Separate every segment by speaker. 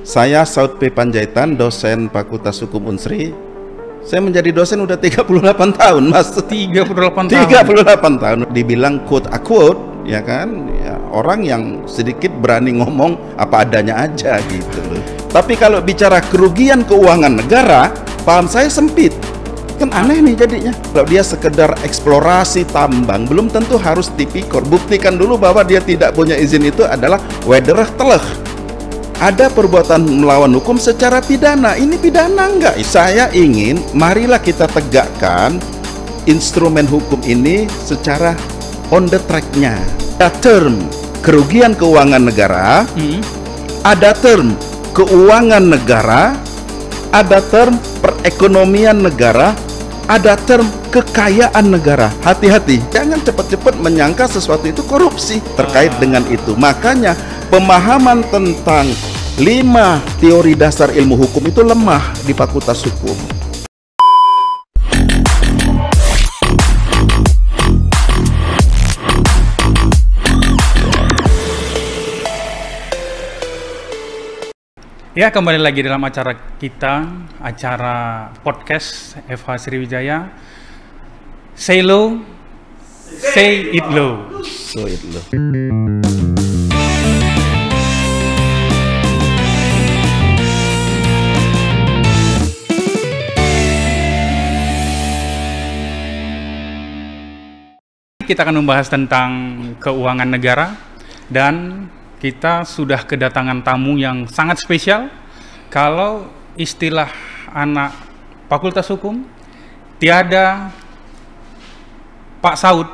Speaker 1: Saya Saud P. Panjaitan, dosen Fakultas Hukum Unsri. Saya menjadi dosen udah 38 tahun, Mas.
Speaker 2: 38 tahun.
Speaker 1: 38 tahun. Dibilang quote unquote, ya kan? Ya, orang yang sedikit berani ngomong apa adanya aja gitu loh. Tapi kalau bicara kerugian keuangan negara, paham saya sempit. Kan aneh nih jadinya. Kalau dia sekedar eksplorasi tambang, belum tentu harus tipikor. Buktikan dulu bahwa dia tidak punya izin itu adalah wederah teleh. Ada perbuatan melawan hukum secara pidana. Ini pidana enggak? Saya ingin, marilah kita tegakkan instrumen hukum ini secara on the track-nya. Ada term kerugian keuangan negara, ada term keuangan negara, ada term perekonomian negara, ada term kekayaan negara. Hati-hati, jangan cepat-cepat menyangka sesuatu itu korupsi terkait dengan itu. Makanya pemahaman tentang 5 teori dasar ilmu hukum itu lemah di Fakultas Hukum.
Speaker 2: Ya, kembali lagi dalam acara kita, acara podcast FH Sriwijaya. Say low, say it low.
Speaker 1: So it low.
Speaker 2: Kita akan membahas tentang keuangan negara dan kita sudah kedatangan tamu yang sangat spesial. Kalau istilah anak Fakultas Hukum, tiada Pak Saud,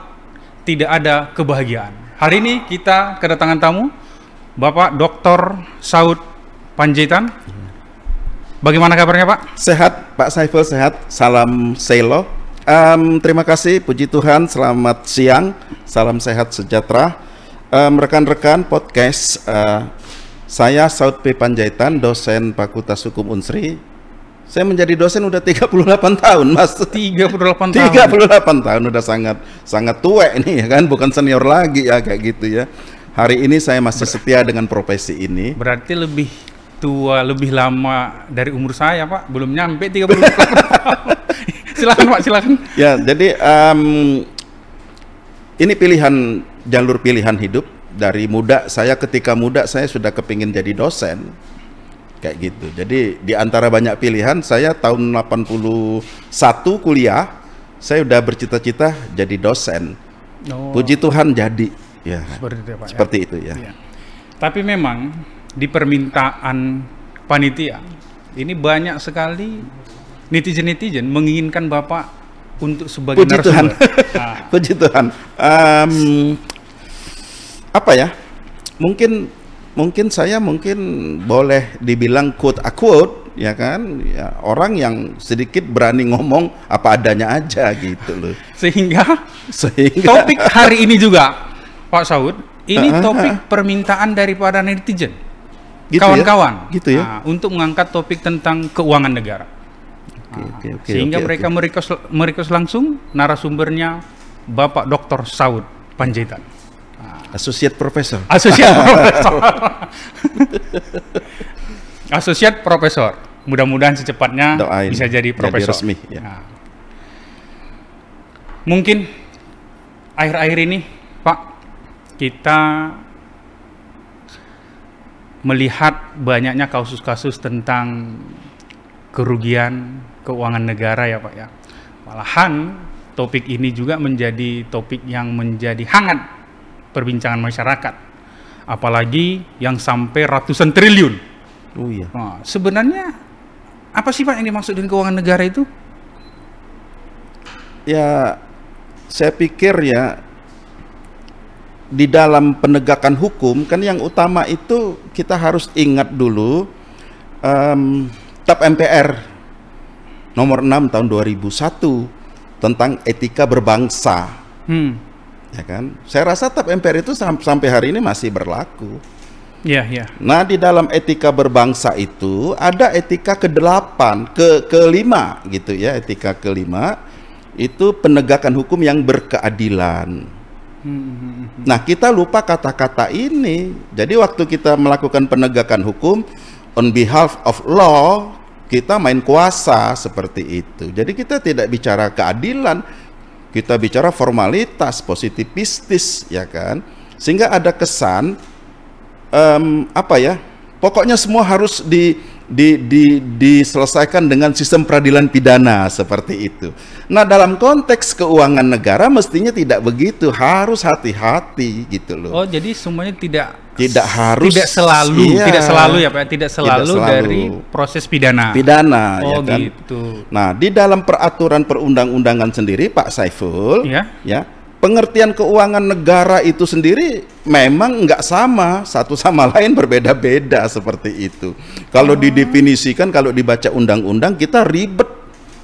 Speaker 2: tidak ada kebahagiaan. Hari ini kita kedatangan tamu, Bapak Dr. Saud Panjaitan. Bagaimana kabarnya, Pak?
Speaker 1: Sehat, Pak Saiful, sehat. Salam selo. Terima kasih, puji Tuhan, selamat siang, salam sehat sejahtera. Rekan-rekan podcast, saya Saud P. Panjaitan, dosen Fakultas Hukum Unsri. Saya menjadi dosen udah 38 tahun, Mas.
Speaker 2: 38 tahun.
Speaker 1: 38 tahun, udah sangat tua ini ya kan, bukan senior lagi ya kayak gitu ya. Hari ini saya masih setia dengan profesi ini.
Speaker 2: Berarti lebih tua, lebih lama dari umur saya, Pak. Belum nyampe 38 tahun. Silakan, Pak, silakan.
Speaker 1: Ya, jadi ini jalur pilihan hidup. Dari muda, ketika muda saya sudah kepingin jadi dosen kayak gitu. Jadi di antara banyak pilihan, saya tahun 81 kuliah, saya udah bercita-cita jadi dosen. Puji Tuhan jadi ya.
Speaker 2: Seperti itu, Pak.
Speaker 1: Seperti itu ya.
Speaker 2: Ya. Tapi memang di permintaan panitia ini banyak sekali netizen menginginkan Bapak untuk sebagai
Speaker 1: Puji Tuhan.
Speaker 2: Nah.
Speaker 1: Puji Tuhan. Apa ya? Mungkin saya boleh dibilang quote unquote, ya kan? Ya, orang yang sedikit berani ngomong apa adanya aja gitu loh.
Speaker 2: Sehingga topik hari ini juga, Pak Saud, ini topik permintaan daripada netizen.
Speaker 1: Gitu
Speaker 2: kawan-kawan.
Speaker 1: Ya? Gitu ya.
Speaker 2: Untuk mengangkat topik tentang keuangan negara. Sehingga mereka merequest langsung narasumbernya Bapak Dr. Saud Panjaitan.
Speaker 1: Associate Professor.
Speaker 2: Associate Professor. Mudah-mudahan secepatnya
Speaker 1: doain
Speaker 2: bisa jadi profesor.
Speaker 1: Jadi resmi, ya.
Speaker 2: Nah, mungkin akhir-akhir ini, Pak, kita melihat banyaknya kasus-kasus tentang kerugian keuangan negara ya, Pak ya. Malahan topik ini juga menjadi topik yang menjadi hangat perbincangan masyarakat. Apalagi yang sampai ratusan triliun.
Speaker 1: Oh iya.
Speaker 2: Nah, sebenarnya apa sih, Pak, yang dimaksud dengan keuangan negara itu?
Speaker 1: Ya, saya pikir ya di dalam penegakan hukum kan yang utama itu kita harus ingat dulu TAP MPR nomor 6 tahun 2001 tentang etika berbangsa. Ya kan? Saya rasa TAP MPR itu sampai hari ini masih berlaku.
Speaker 2: Iya, iya.
Speaker 1: Nah, di dalam etika berbangsa itu ada etika ke-8, ke-5 gitu ya, etika ke-5 itu penegakan hukum yang berkeadilan. Nah, kita lupa kata-kata ini. Jadi waktu kita melakukan penegakan hukum, on behalf of law kita main kuasa seperti itu. Jadi kita tidak bicara keadilan, kita bicara formalitas, positivistis, ya kan? Sehingga ada kesan pokoknya semua harus diselesaikan dengan sistem peradilan pidana seperti itu. Nah, dalam konteks keuangan negara mestinya tidak begitu, harus hati-hati gitu loh.
Speaker 2: Oh, jadi semuanya tidak
Speaker 1: harus,
Speaker 2: tidak selalu ya Pak, tidak selalu dari proses pidana.
Speaker 1: Pidana,
Speaker 2: oh,
Speaker 1: ya kan?
Speaker 2: Gitu.
Speaker 1: Nah, di dalam peraturan perundang-undangan sendiri, Pak Saiful, ya, pengertian keuangan negara itu sendiri memang nggak sama, satu sama lain berbeda-beda seperti itu. Kalau didefinisikan, kalau dibaca undang-undang kita ribet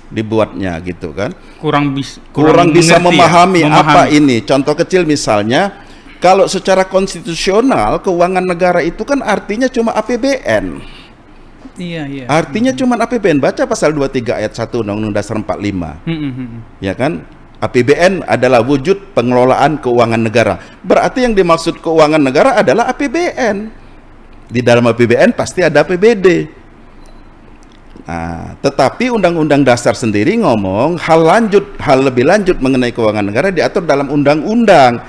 Speaker 1: dibuatnya gitu kan. Kurang bisa memahami apa ini. Contoh kecil misalnya, kalau secara konstitusional keuangan negara itu kan artinya cuma APBN.
Speaker 2: Iya.
Speaker 1: Artinya cuma APBN. Baca pasal 23 ayat 1 Undang-Undang Dasar 45. Ya kan? APBN adalah wujud pengelolaan keuangan negara. Berarti yang dimaksud keuangan negara adalah APBN. Di dalam APBN pasti ada APBD. Nah, tetapi Undang-Undang Dasar sendiri ngomong hal lebih lanjut mengenai keuangan negara diatur dalam undang-undang.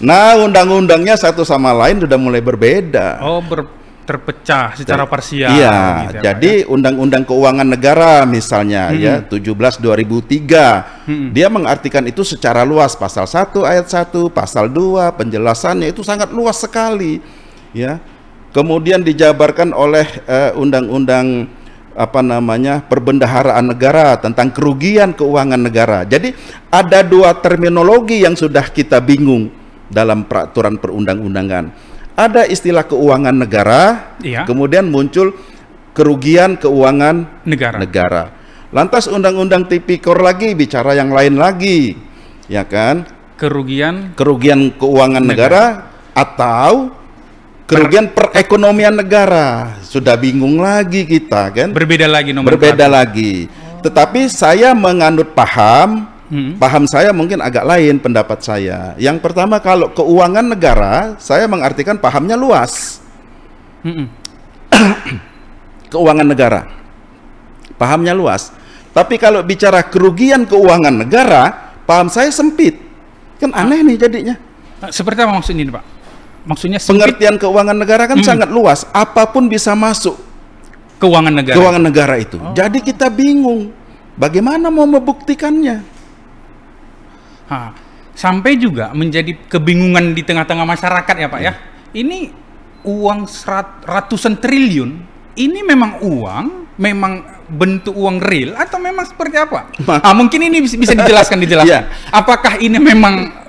Speaker 1: Nah, undang-undangnya satu sama lain sudah mulai berbeda.
Speaker 2: Oh, terpecah secara parsial.
Speaker 1: Iya, gitu ya, jadi Undang-Undang Keuangan Negara misalnya ya 17/2003 dia mengartikan itu secara luas, pasal 1 ayat 1, pasal 2 penjelasannya itu sangat luas sekali ya. Kemudian dijabarkan oleh Undang-Undang Perbendaharaan Negara tentang kerugian keuangan negara. Jadi ada dua terminologi yang sudah kita bingung dalam peraturan perundang-undangan. Ada istilah keuangan negara, kemudian muncul kerugian keuangan negara. Lantas Undang-Undang Tipikor lagi bicara yang lain lagi, ya kan? Kerugian keuangan negara atau kerugian perekonomian negara. Sudah bingung lagi kita kan? Berbeda lagi. Tetapi saya menganut paham saya mungkin agak lain pendapat saya. Yang pertama, kalau keuangan negara, saya mengartikan pahamnya luas. Keuangan negara, pahamnya luas. Tapi kalau bicara kerugian keuangan negara, paham saya sempit. Kan aneh nih jadinya.
Speaker 2: Seperti apa maksudnya ini, Pak? Maksudnya sempit?
Speaker 1: Pengertian keuangan negara kan sangat luas. Apapun bisa masuk keuangan negara itu. Jadi kita bingung. Bagaimana mau membuktikannya?
Speaker 2: Sampai juga menjadi kebingungan di tengah-tengah masyarakat ya Pak ya. Ini uang ratusan triliun, ini memang uang, memang bentuk uang real atau memang seperti apa? Mungkin ini bisa dijelaskan. Apakah ini memang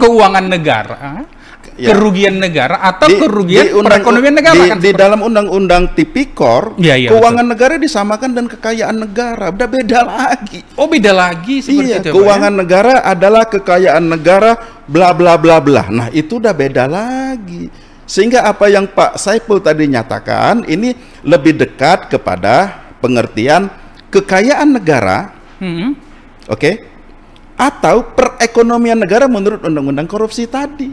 Speaker 2: keuangan negara, kerugian negara atau kerugian perekonomian negara?
Speaker 1: Di dalam Undang-Undang Tipikor, keuangan negara disamakan dan kekayaan negara. Udah beda lagi.
Speaker 2: Oh, beda lagi seperti itu.
Speaker 1: Keuangan negara adalah kekayaan negara bla bla bla bla. Nah, itu udah beda lagi. Sehingga apa yang Pak Saiful tadi nyatakan ini lebih dekat kepada pengertian kekayaan negara. Atau perekonomian negara menurut Undang-Undang Korupsi tadi.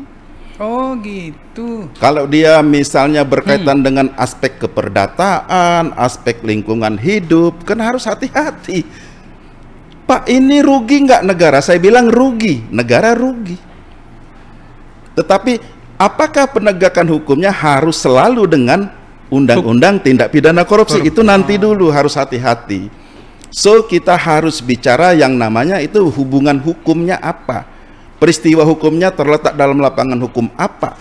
Speaker 2: Oh gitu.
Speaker 1: Kalau dia misalnya berkaitan dengan aspek keperdataan, aspek lingkungan hidup, kan harus hati-hati. Pak, ini rugi nggak negara? Saya bilang rugi, negara rugi. Tetapi apakah penegakan hukumnya harus selalu dengan undang-undang tindak pidana korupsi? Itu nanti dulu harus hati-hati. So kita harus bicara yang namanya itu hubungan hukumnya apa? Peristiwa hukumnya terletak dalam lapangan hukum apa?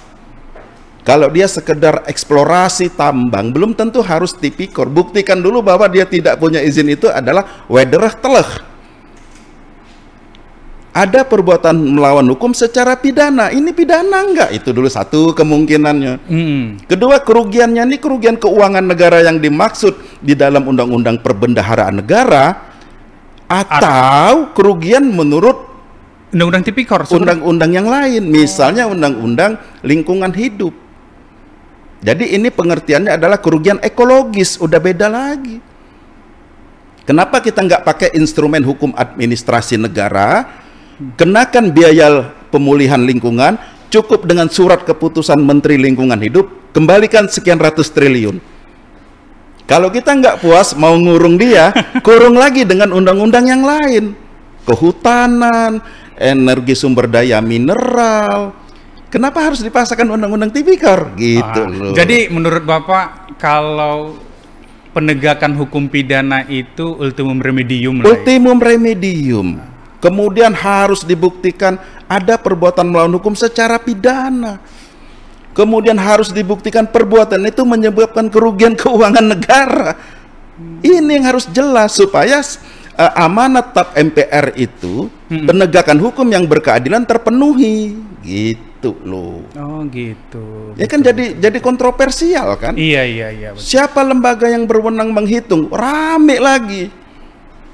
Speaker 1: Kalau dia sekedar eksplorasi tambang, belum tentu harus tipikor. Buktikan dulu bahwa dia tidak punya izin itu adalah wederah teleh. Ada perbuatan melawan hukum secara pidana. Ini pidana enggak? Itu dulu satu kemungkinannya. Kedua, kerugiannya ini kerugian keuangan negara yang dimaksud di dalam Undang-Undang Perbendaharaan Negara atau kerugian menurut
Speaker 2: Undang-Undang Tipikor,
Speaker 1: undang-undang yang lain, misalnya Undang-Undang Lingkungan Hidup. Jadi ini pengertiannya adalah kerugian ekologis, udah beda lagi. Kenapa kita nggak pakai instrumen hukum administrasi negara, kenakan biaya pemulihan lingkungan, cukup dengan surat keputusan Menteri Lingkungan Hidup, kembalikan sekian ratus triliun. Kalau kita nggak puas mau ngurung dia, kurung lagi dengan undang-undang yang lain. Kehutanan, energi sumber daya mineral. Kenapa harus dipaksakan undang-undang tipikor? Gitu loh.
Speaker 2: Jadi menurut Bapak, kalau penegakan hukum pidana itu ultimum remedium lah ya?
Speaker 1: Ultimum remedium. Kemudian harus dibuktikan ada perbuatan melawan hukum secara pidana. Kemudian harus dibuktikan perbuatan itu menyebabkan kerugian keuangan negara. Ini yang harus jelas supaya amanat TAP MPR itu penegakan hukum yang berkeadilan terpenuhi, gitu loh.
Speaker 2: Oh gitu.
Speaker 1: Ya kan jadi kontroversial kan?
Speaker 2: Iya. Betul.
Speaker 1: Siapa lembaga yang berwenang menghitung? Rame lagi.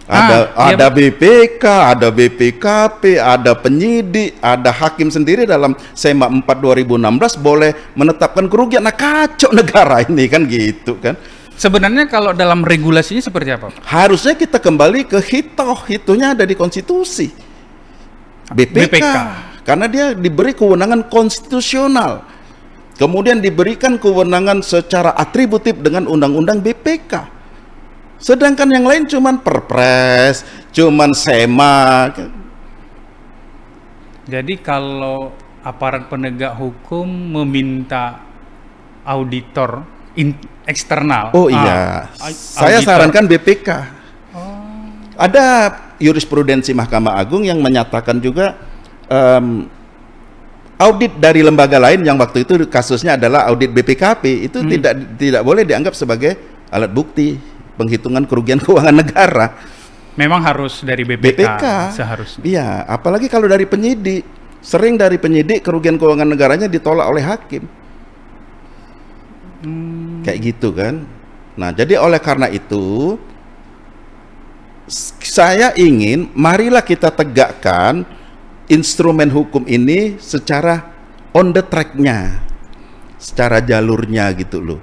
Speaker 1: Ada
Speaker 2: iya.
Speaker 1: BPK, ada BPKP, ada penyidik, ada hakim sendiri dalam SEMA 4 2016 boleh menetapkan kerugian. Nah, kacau negara ini kan gitu kan.
Speaker 2: Sebenarnya kalau dalam regulasinya seperti apa?
Speaker 1: Harusnya kita kembali ke hitohnya ada di konstitusi. BPK. Karena dia diberi kewenangan konstitusional. Kemudian diberikan kewenangan secara atributif dengan undang-undang BPK. Sedangkan yang lain cuman perpres, cuman SEMA.
Speaker 2: Jadi kalau aparat penegak hukum meminta auditor eksternal.
Speaker 1: Oh iya, saya sarankan BPK. Ada jurisprudensi Mahkamah Agung yang menyatakan juga audit dari lembaga lain yang waktu itu kasusnya adalah audit BPKP itu tidak boleh dianggap sebagai alat bukti penghitungan kerugian keuangan negara.
Speaker 2: Memang harus dari BPK seharusnya.
Speaker 1: Iya, apalagi kalau dari penyidik. Sering dari penyidik kerugian keuangan negaranya ditolak oleh hakim. Kayak gitu kan. Nah, jadi oleh karena itu saya ingin marilah kita tegakkan instrumen hukum ini secara on the track-nya, secara jalurnya gitu loh.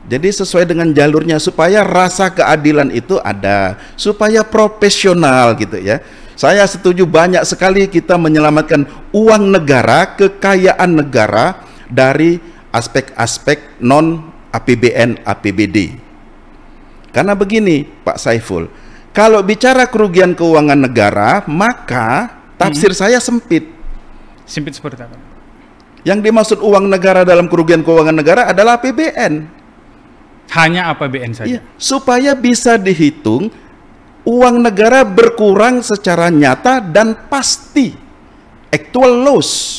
Speaker 1: Jadi sesuai dengan jalurnya supaya rasa keadilan itu ada, supaya profesional gitu ya. Saya setuju banyak sekali kita menyelamatkan uang negara, kekayaan negara dari aspek-aspek non APBN, APBD. Karena begini Pak Saiful, kalau bicara kerugian keuangan negara, maka tafsir saya sempit.
Speaker 2: Sempit seperti apa?
Speaker 1: Yang dimaksud uang negara dalam kerugian keuangan negara adalah APBN.
Speaker 2: Hanya APBN saja.
Speaker 1: Iya, supaya bisa dihitung uang negara berkurang secara nyata dan pasti, actual loss.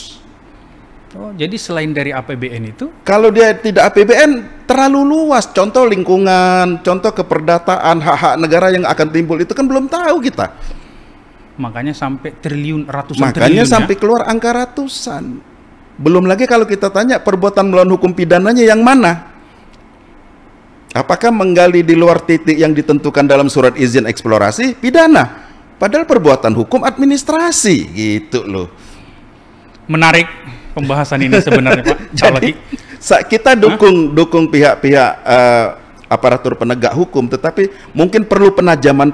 Speaker 2: Oh, jadi selain dari APBN itu?
Speaker 1: Kalau dia tidak APBN terlalu luas. Contoh lingkungan, contoh keperdataan, hak-hak negara yang akan timbul itu kan belum tahu kita.
Speaker 2: Makanya sampai triliun, ratusan triliun.
Speaker 1: Makanya sampai keluar angka ratusan. Belum lagi kalau kita tanya perbuatan melawan hukum pidananya yang mana? Apakah menggali di luar titik yang ditentukan dalam surat izin eksplorasi pidana? Padahal perbuatan hukum administrasi gitu loh.
Speaker 2: Menarik pembahasan ini sebenarnya Pak.
Speaker 1: Jadi kita dukung pihak-pihak aparatur penegak hukum, tetapi mungkin perlu penajaman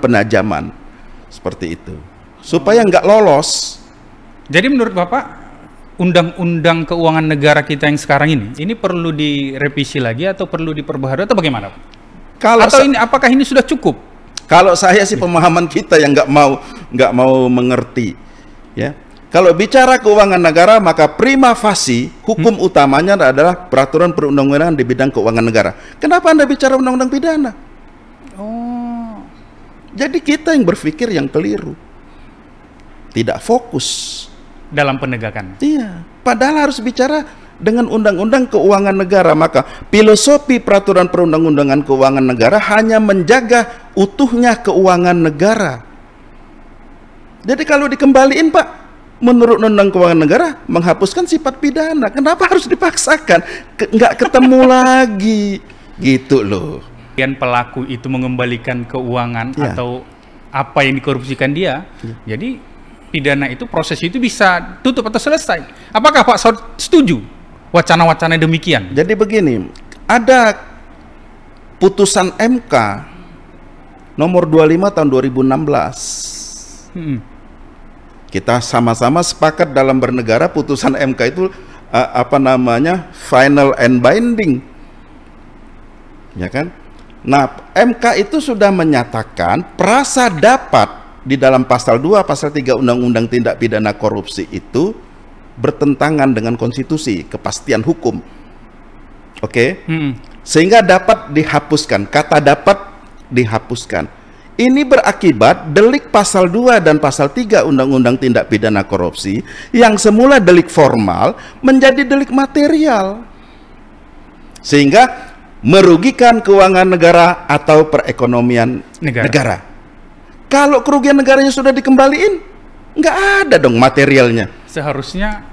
Speaker 1: seperti itu supaya nggak lolos.
Speaker 2: Jadi menurut Bapak undang-undang keuangan negara kita yang sekarang ini perlu direvisi lagi atau perlu diperbaharui atau bagaimana? Apakah ini sudah cukup?
Speaker 1: Kalau saya sih pemahaman kita yang nggak mau mengerti, ya. Kalau bicara keuangan negara maka prima facie hukum utamanya adalah peraturan perundang-undangan di bidang keuangan negara. Kenapa Anda bicara undang-undang pidana?
Speaker 2: Oh,
Speaker 1: jadi kita yang berpikir yang keliru, tidak fokus
Speaker 2: dalam penegakan.
Speaker 1: Iya, padahal harus bicara dengan undang-undang keuangan negara. Maka filosofi peraturan perundang-undangan keuangan negara hanya menjaga utuhnya keuangan negara. Jadi kalau dikembaliin Pak, menurut undang keuangan negara menghapuskan sifat pidana. Kenapa harus dipaksakan? Nggak ketemu lagi, gitu loh.
Speaker 2: Kemudian pelaku itu mengembalikan keuangan atau apa yang dikorupsikan dia, jadi pidana itu proses itu bisa tutup atau selesai. Apakah Pak Saud setuju wacana-wacana demikian?
Speaker 1: Jadi begini, ada putusan MK nomor 25 tahun 2016. Kita sama-sama sepakat dalam bernegara putusan MK itu final and binding. Ya kan? Nah, MK itu sudah menyatakan perasa dapat di dalam pasal 2, pasal 3 Undang-Undang Tindak Pidana Korupsi itu bertentangan dengan konstitusi, kepastian hukum. Oke? Sehingga dapat dihapuskan, kata dapat dihapuskan. Ini berakibat delik pasal 2 dan pasal 3 Undang-Undang Tindak Pidana Korupsi yang semula delik formal menjadi delik material. Sehingga merugikan keuangan negara atau perekonomian negara. Kalau kerugian negaranya sudah dikembaliin, nggak ada dong materialnya.
Speaker 2: Seharusnya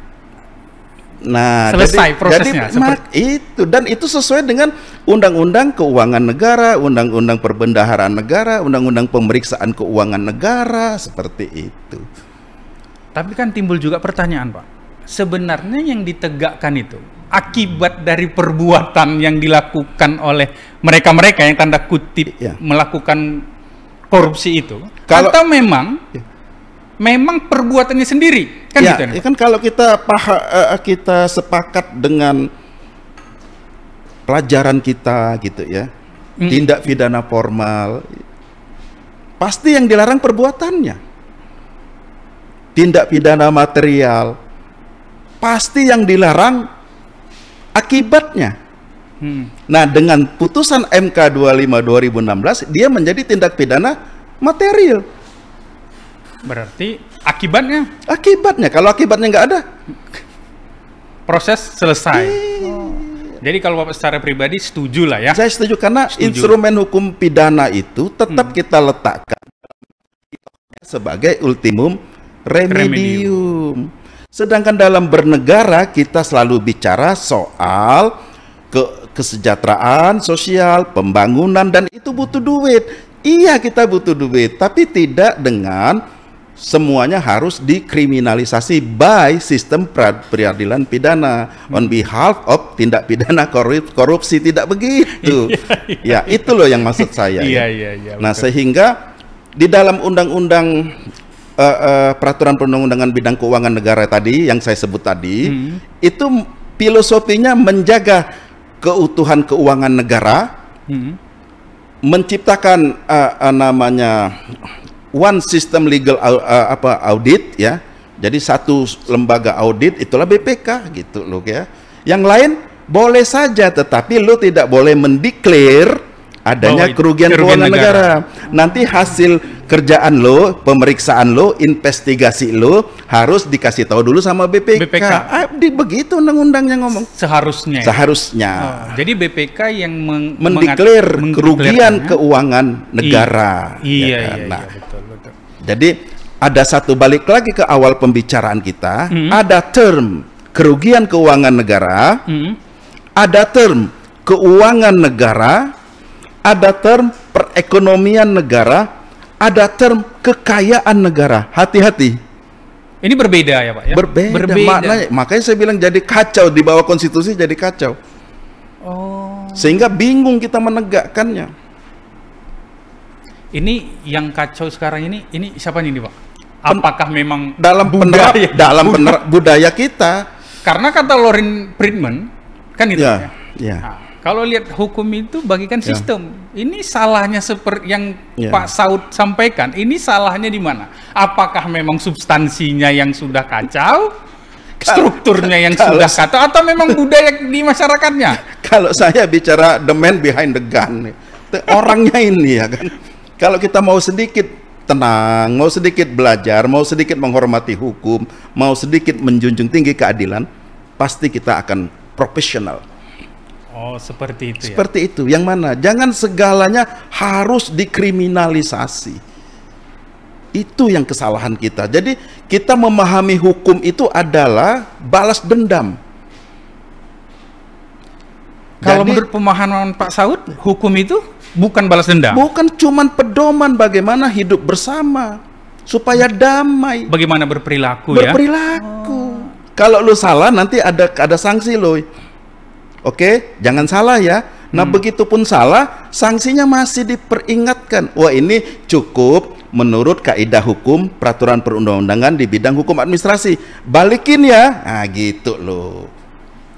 Speaker 1: selesai prosesnya. Itu, dan itu sesuai dengan Undang-Undang Keuangan Negara, Undang-Undang Perbendaharaan Negara, Undang-Undang Pemeriksaan Keuangan Negara, seperti itu.
Speaker 2: Tapi kan timbul juga pertanyaan, Pak. Sebenarnya yang ditegakkan itu akibat dari perbuatan yang dilakukan oleh mereka-mereka yang tanda kutip melakukan korupsi itu, atau memang perbuatannya sendiri, kan gitu ya?
Speaker 1: Kan kalau kita sepakat dengan pelajaran kita gitu ya, tindak pidana formal, pasti yang dilarang perbuatannya. Tindak pidana material, pasti yang dilarang akibatnya. Nah, dengan putusan MK 25 2016 dia menjadi tindak pidana material.
Speaker 2: Berarti akibatnya
Speaker 1: kalau akibatnya nggak ada,
Speaker 2: proses selesai. Jadi kalau Bapak secara pribadi setuju lah ya?
Speaker 1: Saya setuju karena instrumen hukum pidana itu tetap kita letakkan sebagai ultimum remedium. Sedangkan dalam bernegara kita selalu bicara soal kesejahteraan sosial, pembangunan, dan itu butuh duit. Iya, kita butuh duit, tapi tidak dengan semuanya harus dikriminalisasi by sistem peradilan pidana on behalf of tindak pidana korupsi, tidak begitu. Ya, itu loh yang maksud saya. Nah, sehingga di dalam undang-undang peraturan perundang-undangan bidang keuangan negara tadi yang saya sebut tadi, itu filosofinya menjaga keutuhan keuangan negara, menciptakan namanya one system legal audit ya. Jadi satu lembaga audit, itulah BPK gitu loh ya. Yang lain boleh saja, tetapi lo tidak boleh mendeklar adanya kerugian keuangan negara. Nanti hasil kerjaan lo, pemeriksaan lo, investigasi lo harus dikasih tahu dulu sama BPK. Begitu undang-undangnya ngomong. Seharusnya.
Speaker 2: Jadi BPK yang
Speaker 1: mendeklar kerugian keuangan negara. Iya, betul. Jadi ada satu, balik lagi ke awal pembicaraan kita, ada term kerugian keuangan negara, ada term keuangan negara, ada term perekonomian negara, ada term kekayaan negara. Hati-hati.
Speaker 2: Ini berbeda ya Pak ya?
Speaker 1: Berbeda. Makanya saya bilang jadi kacau, di bawah konstitusi jadi kacau. Sehingga bingung kita menegakkannya.
Speaker 2: Ini yang kacau sekarang ini siapa nih Pak? Apakah memang
Speaker 1: dalam budaya kita?
Speaker 2: Karena kata Loren Friedman kan itu ya.
Speaker 1: Nah,
Speaker 2: kalau lihat hukum itu bagikan sistem. Ini salahnya seperti yang Pak Saud sampaikan. Ini salahnya di mana? Apakah memang substansinya yang sudah kacau, strukturnya yang sudah kacau, atau memang budaya di masyarakatnya?
Speaker 1: Kalau saya bicara the man behind the gun, orangnya ini ya kan. Kalau kita mau sedikit tenang, mau sedikit belajar, mau sedikit menghormati hukum, mau sedikit menjunjung tinggi keadilan, pasti kita akan profesional.
Speaker 2: Seperti itu.
Speaker 1: Seperti itu. Yang mana? Jangan segalanya harus dikriminalisasi. Itu yang kesalahan kita. Jadi kita memahami hukum itu adalah balas dendam.
Speaker 2: Kalau menurut pemahaman Pak Saud, hukum itu bukan balas dendam.
Speaker 1: Bukan cuman pedoman bagaimana hidup bersama supaya damai.
Speaker 2: Bagaimana berperilaku.
Speaker 1: Kalau lu salah nanti ada sanksi lo. Oke, jangan salah ya. Nah, begitupun salah, sanksinya masih diperingatkan. Wah, ini cukup menurut kaidah hukum peraturan perundang-undangan di bidang hukum administrasi. Balikin ya. Nah, gitu loh.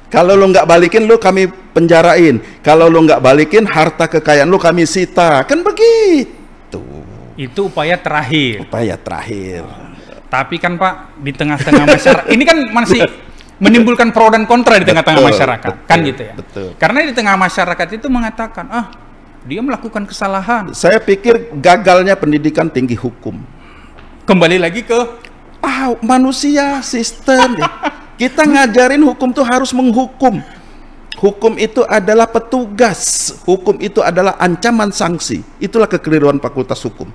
Speaker 1: Kalau lo nggak balikin, lo kami penjarain. Kalau lu nggak balikin, harta kekayaan lu kami sita. Kan begitu.
Speaker 2: Itu upaya terakhir.
Speaker 1: Upaya terakhir.
Speaker 2: Tapi kan Pak, di tengah-tengah masyarakat, ini kan masih menimbulkan pro dan kontra di tengah-tengah masyarakat. Kan gitu ya?
Speaker 1: Betul.
Speaker 2: Karena di tengah masyarakat itu mengatakan, dia melakukan kesalahan.
Speaker 1: Saya pikir gagalnya pendidikan tinggi hukum.
Speaker 2: Kembali lagi ke
Speaker 1: manusia, sistem. Kita ngajarin hukum tuh harus menghukum. Hukum itu adalah petugas. Hukum itu adalah ancaman sanksi. Itulah kekeliruan fakultas hukum.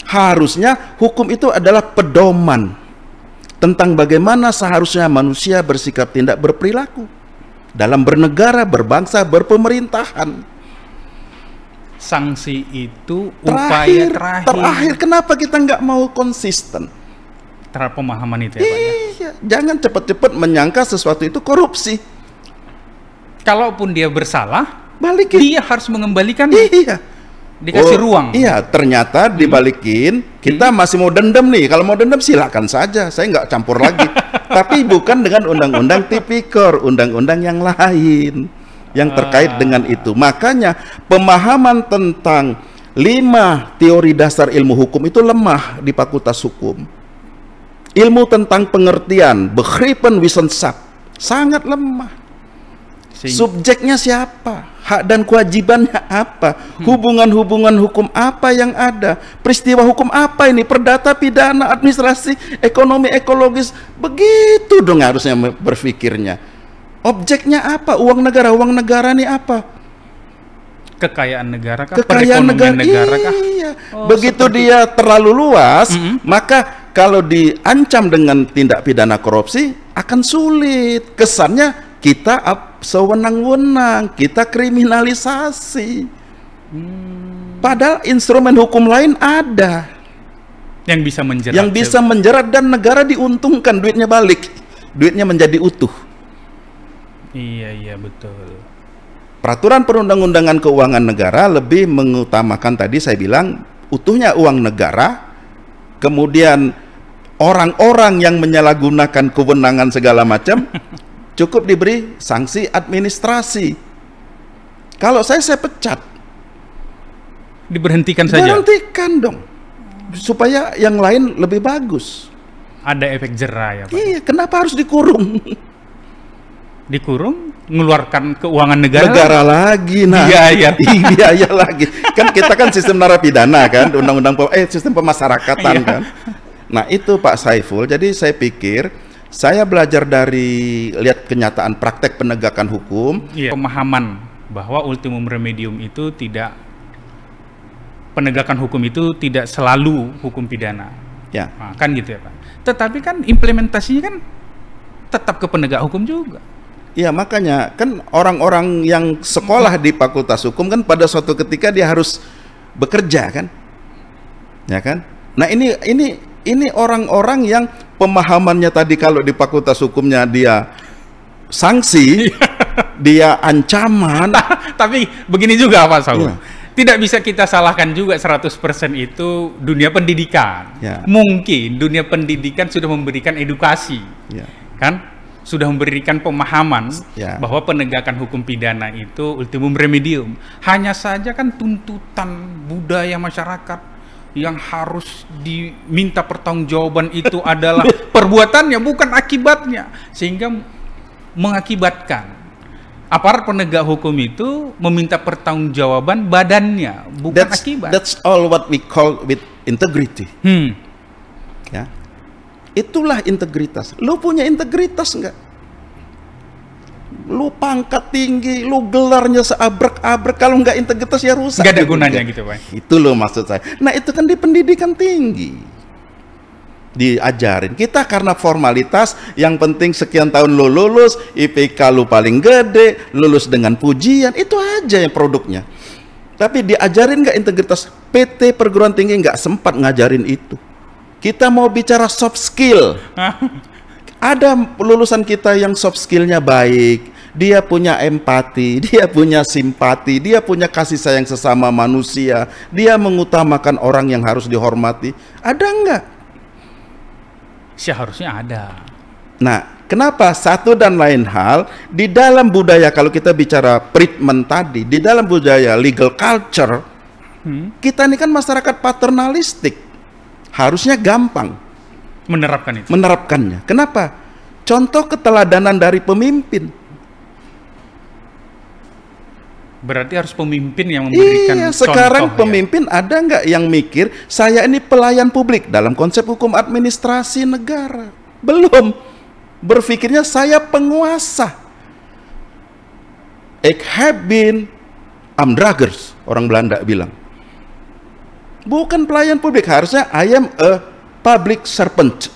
Speaker 1: Harusnya hukum itu adalah pedoman tentang bagaimana seharusnya manusia bersikap, tindak, berperilaku dalam bernegara, berbangsa, berpemerintahan.
Speaker 2: Sanksi itu upaya
Speaker 1: terakhir. Kenapa kita nggak mau konsisten
Speaker 2: terhadap pemahaman itu ya Pak?
Speaker 1: Iya, jangan cepat-cepat menyangka sesuatu itu korupsi.
Speaker 2: Kalaupun dia bersalah,
Speaker 1: balikin.
Speaker 2: Dia harus mengembalikan.
Speaker 1: Iya.
Speaker 2: Dikasih ruang.
Speaker 1: Iya, ternyata dibalikin. Kita masih mau dendam nih. Kalau mau dendam silakan saja. Saya nggak campur lagi. Tapi bukan dengan undang-undang tipikor, undang-undang yang lain yang terkait dengan itu. Makanya pemahaman tentang 5 teori dasar ilmu hukum itu lemah di fakultas hukum. Ilmu tentang pengertian, begriffen Wissenschaft, sangat lemah. Subjeknya siapa? Hak dan kewajibannya apa? Hubungan-hubungan hukum apa yang ada? Peristiwa hukum apa ini? Perdata, pidana, administrasi, ekonomi, ekologis. Begitu dong harusnya berpikirnya. Objeknya apa? Uang negara ini apa?
Speaker 2: Kekayaan negara kah?
Speaker 1: Kekayaan negara kah? Iya. Begitu dia terlalu luas, maka kalau diancam dengan tindak pidana korupsi akan sulit. Kesannya kita sewenang-wenang, kita kriminalisasi. Padahal instrumen hukum lain ada
Speaker 2: yang bisa menjerat.
Speaker 1: Yang bisa menjerat dan negara diuntungkan, duitnya balik. Duitnya menjadi utuh.
Speaker 2: Iya, betul.
Speaker 1: Peraturan perundang-undangan keuangan negara lebih mengutamakan, tadi saya bilang, utuhnya uang negara, kemudian orang-orang yang menyalahgunakan kewenangan segala macam cukup diberi sanksi administrasi. Kalau saya pecat.
Speaker 2: Diberhentikan saja?
Speaker 1: Berhentikan dong, supaya yang lain lebih bagus.
Speaker 2: Ada efek jera ya Pak?
Speaker 1: Iya, kenapa harus dikurung?
Speaker 2: Dikurung, mengeluarkan keuangan negara
Speaker 1: lagi. Nah, biaya lagi. Kan kita kan sistem narapidana kan, undang-undang sistem pemasarakatan kan. Nah, itu Pak Saiful. Jadi saya pikir saya belajar dari lihat kenyataan praktek penegakan hukum.
Speaker 2: Pemahaman bahwa ultimum remedium itu tidak, penegakan hukum itu tidak selalu hukum pidana.
Speaker 1: Ya.
Speaker 2: Nah, kan gitu ya Pak. Tetapi kan implementasinya kan tetap ke penegak hukum juga.
Speaker 1: Iya, makanya kan orang-orang yang sekolah di fakultas hukum kan pada suatu ketika dia harus bekerja kan, ya kan. Nah ini orang-orang yang pemahamannya tadi kalau di fakultas hukumnya dia sanksi, dia ancaman.
Speaker 2: Tapi begini juga Pak Saul. Tidak bisa kita salahkan juga 100% itu dunia pendidikan. Mungkin dunia pendidikan sudah memberikan edukasi, kan? Sudah memberikan pemahaman bahwa penegakan hukum pidana itu ultimum remedium. Hanya saja kan tuntutan budaya masyarakat yang harus diminta pertanggungjawaban itu adalah perbuatannya, bukan akibatnya, sehingga mengakibatkan aparat penegak hukum itu meminta pertanggungjawaban badannya, bukan akibat.
Speaker 1: That's all what we call with integrity. Ya. Itulah integritas. Lu punya integritas enggak? Lu pangkat tinggi, lu gelarnya seabrek-abrek, kalau enggak integritas ya rusak.
Speaker 2: Enggak ada gunanya gitu Pak.
Speaker 1: Itu loh maksud saya. Nah itu kan di pendidikan tinggi diajarin. Kita karena formalitas, yang penting sekian tahun lu lulus, IPK lu paling gede, lulus dengan pujian, itu aja yang produknya. Tapi diajarin nggak integritas? PT perguruan tinggi nggak sempat ngajarin itu. Kita mau bicara soft skill. Ada lulusan kita yang soft skillnya baik, dia punya empati, dia punya simpati, dia punya kasih sayang sesama manusia, dia mengutamakan orang yang harus dihormati. Ada nggak?
Speaker 2: Seharusnya ada.
Speaker 1: Nah, Kenapa? Satu dan lain hal, di dalam budaya, kalau kita bicara treatment tadi, di dalam budaya legal culture, kita ini kan masyarakat paternalistik. Harusnya gampang
Speaker 2: Menerapkan itu.
Speaker 1: menerapkannya. Kenapa? Contoh keteladanan dari pemimpin.
Speaker 2: Berarti harus pemimpin yang memberikan
Speaker 1: Iya,
Speaker 2: contoh.
Speaker 1: sekarang
Speaker 2: ya.
Speaker 1: pemimpin ada nggak yang mikir, saya ini pelayan publik dalam konsep hukum administrasi negara? Belum. Berpikirnya saya penguasa. Ik heb been Amdragers, orang Belanda bilang. Bukan pelayan publik, harusnya I am a public servant.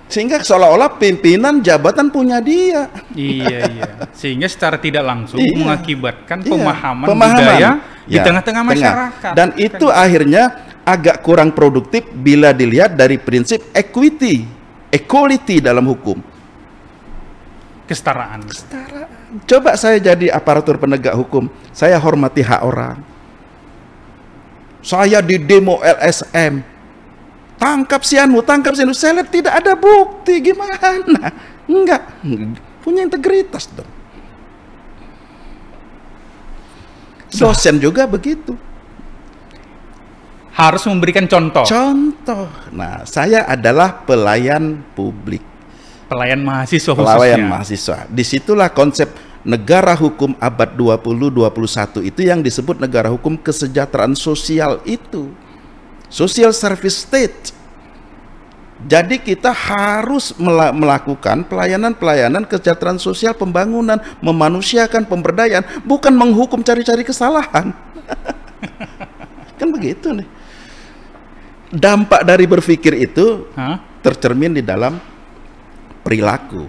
Speaker 1: Sehingga seolah-olah pimpinan jabatan punya dia.
Speaker 2: Iya. Sehingga secara tidak langsung
Speaker 1: Iya.
Speaker 2: mengakibatkan
Speaker 1: Iya,
Speaker 2: pemahaman budaya di
Speaker 1: ya,
Speaker 2: tengah-tengah masyarakat.
Speaker 1: Dan itu akhirnya agak kurang produktif bila dilihat dari prinsip equality dalam hukum.
Speaker 2: Kesetaraan.
Speaker 1: Coba saya jadi aparatur penegak hukum, saya hormati hak orang. Saya di demo LSM, tangkap si Anu, saya lihat tidak ada bukti, gimana? Enggak, punya integritas dong. Dosen juga begitu.
Speaker 2: Harus memberikan contoh.
Speaker 1: Contoh, nah saya adalah pelayan publik,
Speaker 2: Pelayan mahasiswa
Speaker 1: pelayan
Speaker 2: khususnya.
Speaker 1: mahasiswa. Disitulah konsep negara hukum abad 20-21 itu yang disebut negara hukum kesejahteraan sosial itu. Social service state. Jadi kita harus melakukan pelayanan-pelayanan kesejahteraan sosial, pembangunan, memanusiakan, pemberdayaan, bukan menghukum cari-cari kesalahan. Kan begitu nih. Dampak dari berpikir itu tercermin di dalam perilaku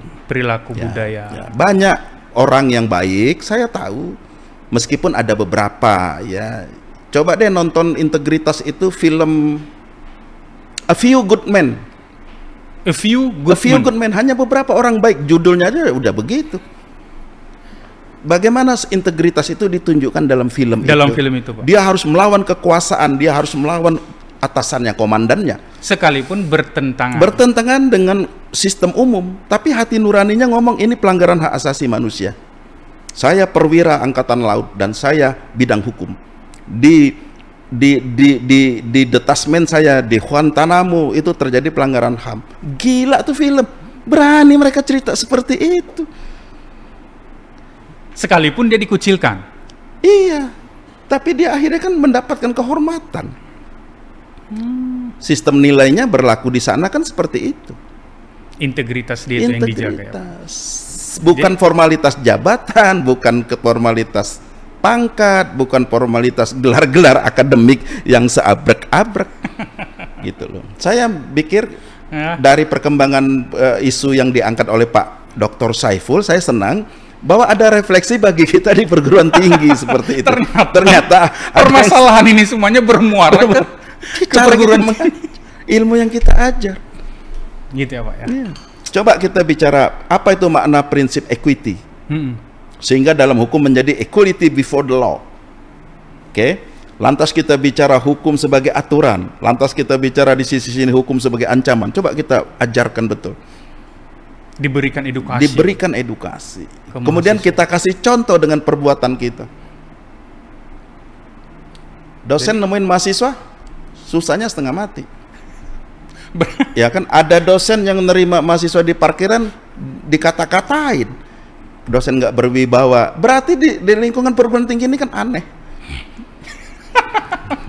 Speaker 2: budaya.
Speaker 1: ya. Banyak orang yang baik, saya tahu, meskipun ada beberapa ya. Coba deh nonton integritas itu film A Few Good Men.
Speaker 2: A few
Speaker 1: Good Men, hanya beberapa orang baik, judulnya aja udah begitu. Bagaimana integritas itu ditunjukkan dalam film itu?
Speaker 2: Dalam film itu, Pak.
Speaker 1: Dia harus melawan kekuasaan, dia harus melawan atasannya, komandannya.
Speaker 2: Sekalipun bertentangan.
Speaker 1: Bertentangan dengan sistem umum, tapi hati nuraninya ngomong ini pelanggaran hak asasi manusia. Saya perwira angkatan laut dan saya bidang hukum. Di detasmen saya di Guantanamo itu terjadi pelanggaran HAM. Gila tuh film. Berani mereka cerita seperti itu.
Speaker 2: Sekalipun dia dikucilkan.
Speaker 1: Iya. Tapi dia akhirnya kan mendapatkan kehormatan. Sistem nilainya berlaku di sana kan seperti itu.
Speaker 2: Integritas dia itu yang dijaga ya.
Speaker 1: Bukan formalitas jabatan, bukan formalitas pangkat, bukan formalitas gelar-gelar akademik yang seabrek-abrek. Gitu loh. Saya pikir dari perkembangan isu yang diangkat oleh Pak Dr. Saiful, saya senang bahwa ada refleksi bagi kita di perguruan tinggi seperti itu. Ternyata
Speaker 2: permasalahan ini semuanya bermuara ke perguruan
Speaker 1: ilmu yang kita ajar.
Speaker 2: Gitu ya, Pak ya.
Speaker 1: Iya. Coba kita bicara apa itu makna prinsip equity. Sehingga dalam hukum menjadi equality before the law. Oke. Lantas kita bicara hukum sebagai aturan, lantas kita bicara di sisi sini hukum sebagai ancaman. Coba kita ajarkan betul.
Speaker 2: Diberikan edukasi.
Speaker 1: Diberikan edukasi. Kemudian kita kasih contoh dengan perbuatan kita. Dosen nemuin mahasiswa, susahnya setengah mati. Ya kan, ada dosen yang menerima mahasiswa di parkiran dikata-katain. Dosen nggak berwibawa. Berarti di lingkungan perguruan tinggi ini kan aneh.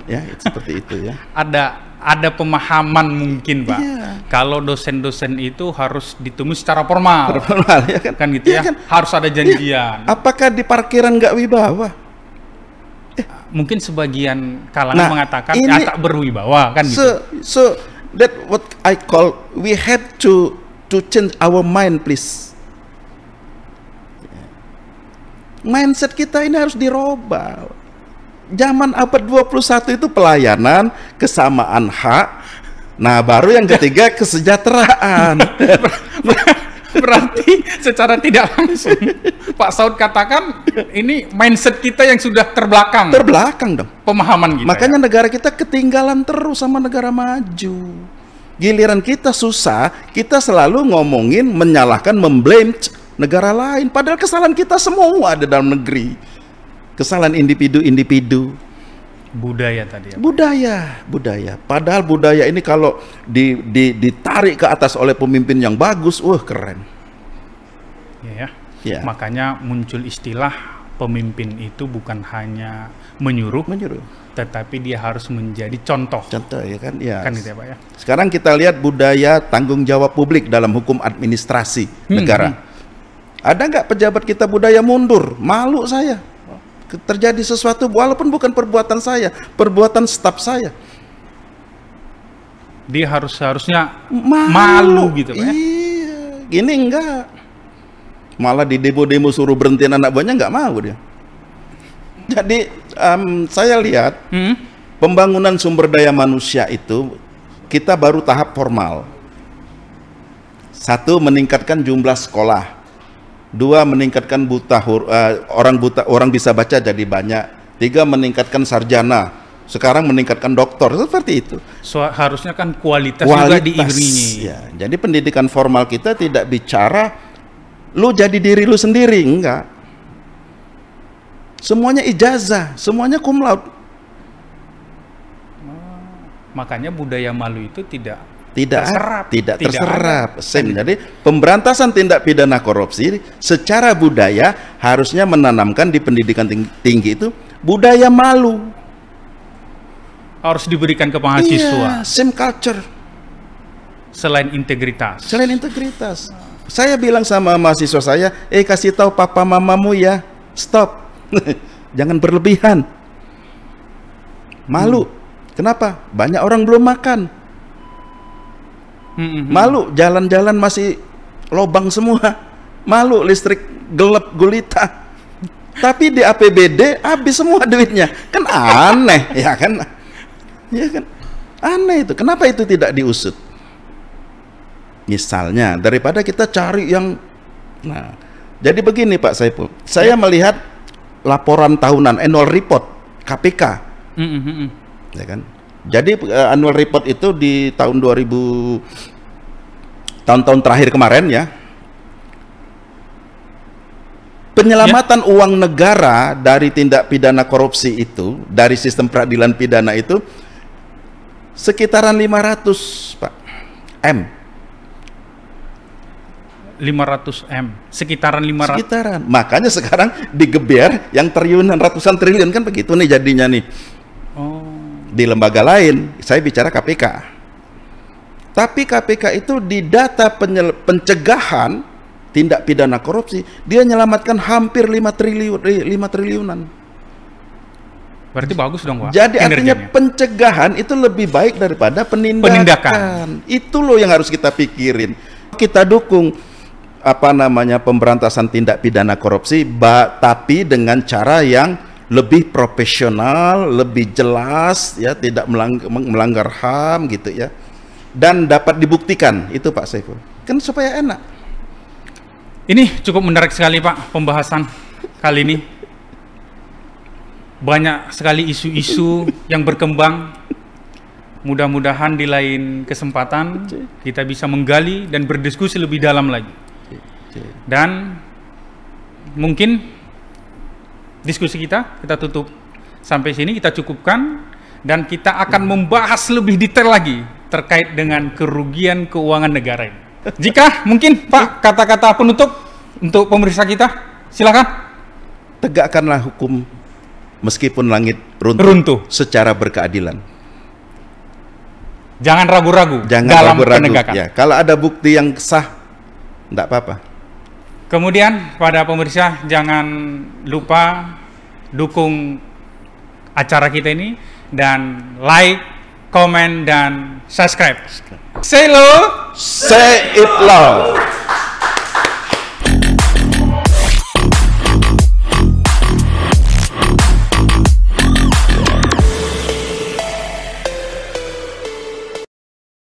Speaker 1: Ya, seperti itu ya.
Speaker 2: Ada pemahaman mungkin, Pak.
Speaker 1: Iya.
Speaker 2: Kalau dosen-dosen itu harus ditemui secara formal.
Speaker 1: Formal ya kan.
Speaker 2: Kan gitu
Speaker 1: Iya
Speaker 2: ya.
Speaker 1: kan?
Speaker 2: Harus ada janjian.
Speaker 1: Iya. Apakah di parkiran nggak wibawa?
Speaker 2: Mungkin sebagian kalangan mengatakan
Speaker 1: ini,
Speaker 2: tak berwibawa kan gitu.
Speaker 1: So that what I call we have to change our mind, please. Mindset kita ini harus dirubah. Zaman abad 21 itu pelayanan, kesamaan hak. Nah, baru yang ketiga kesejahteraan.
Speaker 2: Berarti secara tidak langsung Pak Saud katakan ini mindset kita yang sudah terbelakang.
Speaker 1: Terbelakang dong.
Speaker 2: Pemahaman kita.
Speaker 1: Makanya negara kita ketinggalan terus sama negara maju. Giliran kita susah, kita selalu ngomongin, menyalahkan, memblame negara lain. Padahal kesalahan kita semua ada dalam negeri. Kesalahan individu-individu.
Speaker 2: Budaya tadi ya.
Speaker 1: Budaya. Padahal budaya ini kalau ditarik ke atas oleh pemimpin yang bagus, wah keren.
Speaker 2: Ya.
Speaker 1: Ya.
Speaker 2: Makanya muncul istilah pemimpin itu bukan hanya menyuruh, tetapi dia harus menjadi contoh.
Speaker 1: Contoh ya kan? Ya.
Speaker 2: Kan gitu ya Pak ya.
Speaker 1: Sekarang kita lihat budaya tanggung jawab publik dalam hukum administrasi negara. Ada nggak pejabat kita budaya mundur? Malu saya. Terjadi sesuatu walaupun bukan perbuatan saya, perbuatan staf saya.
Speaker 2: Dia harusnya malu gitu Pak ya.
Speaker 1: Iya, gini enggak. Malah di demo-demo suruh berhentiin anak buahnya nggak mau dia. Jadi saya lihat pembangunan sumber daya manusia itu kita baru tahap formal. 1, meningkatkan jumlah sekolah. 2, meningkatkan orang bisa baca jadi banyak. 3, meningkatkan sarjana. Sekarang meningkatkan doktor, seperti itu.
Speaker 2: Harusnya kan kualitas juga diiringi.
Speaker 1: Ya, jadi pendidikan formal kita tidak bicara lu jadi diri lu sendiri, enggak. Semuanya ijazah, semuanya cum laude.
Speaker 2: Makanya budaya malu itu tidak
Speaker 1: terserap. Jadi pemberantasan tindak pidana korupsi secara budaya harusnya menanamkan di pendidikan tinggi itu budaya malu.
Speaker 2: Harus diberikan ke mahasiswa.
Speaker 1: Iya, same culture.
Speaker 2: Selain integritas.
Speaker 1: Saya bilang sama mahasiswa saya, kasih tahu papa mamamu ya, stop. Jangan berlebihan. Malu. Kenapa? Banyak orang belum makan. Malu, jalan-jalan masih lobang semua. Malu, listrik gelap gulita. Tapi di APBD habis semua duitnya. Kan aneh, ya kan? Ya kan? Aneh itu. Kenapa itu tidak diusut? Misalnya, daripada kita cari yang jadi begini Pak Saiful. Saya melihat laporan tahunan annual report KPK. Ya kan? Jadi annual report itu di tahun 2000 tahun-tahun terakhir kemarin ya. Penyelamatan uang negara dari tindak pidana korupsi itu, dari sistem peradilan pidana itu sekitaran 500, Pak. M.
Speaker 2: 500 M, sekitaran 500.
Speaker 1: Sekitaran. Makanya sekarang digeber yang triliunan, ratusan triliun kan begitu nih jadinya nih. Di lembaga lain, saya bicara KPK. Tapi KPK itu di data pencegahan tindak pidana korupsi, dia menyelamatkan hampir 5 triliunan.
Speaker 2: Berarti bagus dong, Pak.
Speaker 1: Jadi artinya pencegahan itu lebih baik daripada penindakan. Itu loh yang harus kita pikirin. Kita dukung pemberantasan tindak pidana korupsi, tapi dengan cara yang lebih profesional, lebih jelas, ya, tidak melanggar HAM gitu ya, dan dapat dibuktikan itu Pak Saiful, kan supaya enak.
Speaker 2: Ini cukup menarik sekali Pak pembahasan kali ini. Banyak sekali isu-isu yang berkembang. Mudah-mudahan di lain kesempatan kita bisa menggali dan berdiskusi lebih dalam lagi. Dan mungkin diskusi kita tutup sampai sini, kita cukupkan, dan kita akan membahas lebih detail lagi terkait dengan kerugian keuangan negara ini. Jika mungkin Pak, kata-kata penutup untuk pemirsa kita, silakan.
Speaker 1: Tegakkanlah hukum meskipun langit runtuh secara berkeadilan.
Speaker 2: Jangan ragu-ragu dalam penegakan.
Speaker 1: Ya, kalau ada bukti yang sah, enggak apa-apa.
Speaker 2: Kemudian pada pemirsa, jangan lupa dukung acara kita ini dan like, komen, dan subscribe. Say hello,
Speaker 1: say it loud.